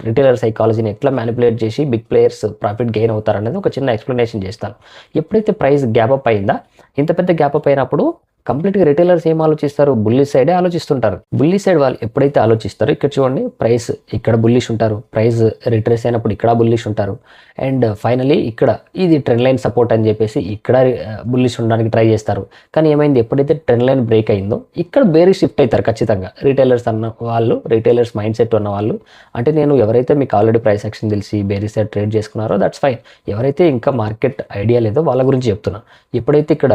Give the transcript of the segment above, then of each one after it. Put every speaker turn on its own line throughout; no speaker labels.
Retailer సైకాలజీని ఎట్లా manipulate చేసి big players profit gain అవుతారనేది ఒక చిన్న ఎక్స్ప్లెనేషన్ చేస్తాను. ఎప్పుడైతే ప్రైస్ గ్యాప్ అప్ అయిందా, ఇంత పెద్ద గ్యాప్ అప్ అయినప్పుడు కంప్లీట్గా రిటైలర్స్ ఏం ఆలోచిస్తారు, బుల్లిష్ సైడే ఆలోచిస్తుంటారు. బుల్లిష్ సైడ్ వాళ్ళు ఎప్పుడైతే ఆలోచిస్తారో, ఇక్కడ చూడండి ప్రైస్ ఇక్కడ బుల్లిష్ ఉంటారు, ప్రైస్ రిట్రేస్ అయినప్పుడు ఇక్కడ బుల్లిష్ ఉంటారు, అండ్ ఫైనలీ ఇక్కడ ఇది ట్రెండ్ లైన్ సపోర్ట్ అని చెప్పేసి ఇక్కడ బుల్లిష్ ఉండడానికి ట్రై చేస్తారు. కానీ ఏమైంది, ఎప్పుడైతే ట్రెండ్ లైన్ బ్రేక్ అయిందో ఇక్కడ బేరీ షిఫ్ట్ అవుతారు ఖచ్చితంగా. రిటైలర్స్ అన్న వాళ్ళు, రిటైలర్స్ మైండ్ సెట్ ఉన్న వాళ్ళు, అంటే నేను ఎవరైతే మీకు ఆల్రెడీ ప్రైస్ యాక్షన్ తెలిసి బేరీ సైడ్ ట్రేడ్ చేసుకున్నారో దట్స్ ఫైన్. ఎవరైతే ఇంకా మార్కెట్ ఐడియా లేదో వాళ్ళ గురించి చెప్తున్నా. ఎప్పుడైతే ఇక్కడ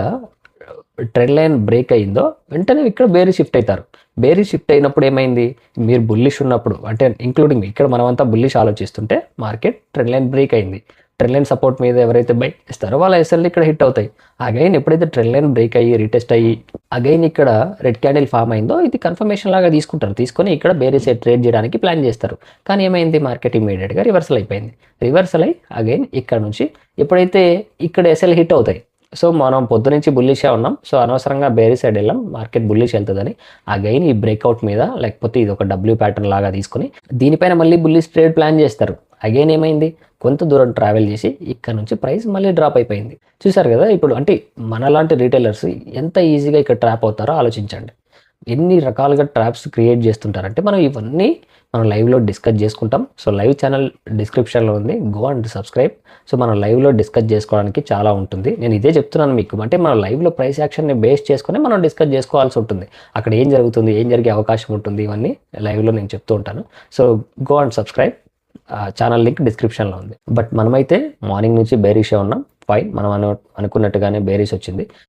ట్రెండ్ లైన్ బ్రేక్ అయిందో వెంటనే ఇక్కడ బేరీ షిఫ్ట్ అవుతారు. బేరీ షిఫ్ట్ అయినప్పుడు ఏమైంది, మీరు బుల్లిష్ ఉన్నప్పుడు, అంటే ఇంక్లూడింగ్ ఇక్కడ మనమంతా బుల్లిష్ ఆలోచిస్తుంటే మార్కెట్ ట్రెండ్ లైన్ బ్రేక్ అయింది. ట్రెండ్ లైన్ సపోర్ట్ మీద ఎవరైతే బై ఇస్తారో వాళ్ళ ఎస్ఎల్ ఇక్కడ హిట్ అవుతాయి. అగైన్ ఎప్పుడైతే ట్రెండ్ లైన్ బ్రేక్ అయ్యి రీటెస్ట్ అయ్యి అగైన్ ఇక్కడ రెడ్ క్యాండిల్ ఫామ్ అయిందో ఇది కన్ఫర్మేషన్ లాగా తీసుకుంటారు. తీసుకొని ఇక్కడ బేరీ సైడ్ ట్రేడ్ చేయడానికి ప్లాన్ చేస్తారు. కానీ ఏమైంది, మార్కెట్ ఇమీడియట్గా రివర్సల్ అయిపోయింది. రివర్సల్ అయ్యి అగైన్ ఇక్కడ నుంచి ఎప్పుడైతే ఇక్కడ ఎస్ఎల్ హిట్ అవుతాయి, సో మనం పొద్దు నుంచి బుల్లిషే ఉన్నాం, సో అనవసరంగా బేరీ సైడ్ వెళ్ళాం, మార్కెట్ బుల్లిష్ వెళ్తుందని అగైన్ ఈ బ్రేక్అవుట్ మీద లేకపోతే ఇది ఒక డబ్ల్యూ ప్యాటర్న్ లాగా తీసుకొని దీనిపైన మళ్ళీ బుల్లిష్ ట్రేడ్ ప్లాన్ చేస్తారు. అగైన్ ఏమైంది, కొంత దూరం ట్రావెల్ చేసి ఇక్కడ నుంచి ప్రైస్ మళ్ళీ డ్రాప్ అయిపోయింది. చూసారు కదా, ఇప్పుడు అంటే మనలాంటి రీటైలర్స్ ఎంత ఈజీగా ఇక్కడ ట్రాప్ అవుతారో ఆలోచించండి. ఎన్ని రకాలుగా ట్రాప్స్ క్రియేట్ చేస్తుంటారంటే మనం ఇవన్నీ మనం లైవ్లో డిస్కస్ చేసుకుంటాం. సో లైవ్ ఛానల్ డిస్క్రిప్షన్లో ఉంది, గో అండ్ సబ్స్క్రైబ్. సో మనం లైవ్లో డిస్కస్ చేసుకోవడానికి చాలా ఉంటుంది. నేను ఇదే చెప్తున్నాను మీకు, అంటే మన లైవ్లో ప్రైస్ యాక్షన్ని బేస్ చేసుకొని మనం డిస్కస్ చేసుకోవాల్సి ఉంటుంది. అక్కడ ఏం జరుగుతుంది, ఏం జరిగే అవకాశం ఉంటుంది, ఇవన్నీ లైవ్లో నేను చెప్తూ ఉంటాను. So go and subscribe. Channel link డిస్క్రిప్షన్లో ఉంది. బట్ మనమైతే మార్నింగ్ నుంచి బేరిషే ఉన్నాం, ఫైన్. మనం అనుకున్నట్టుగానే బేరీస్ వచ్చింది.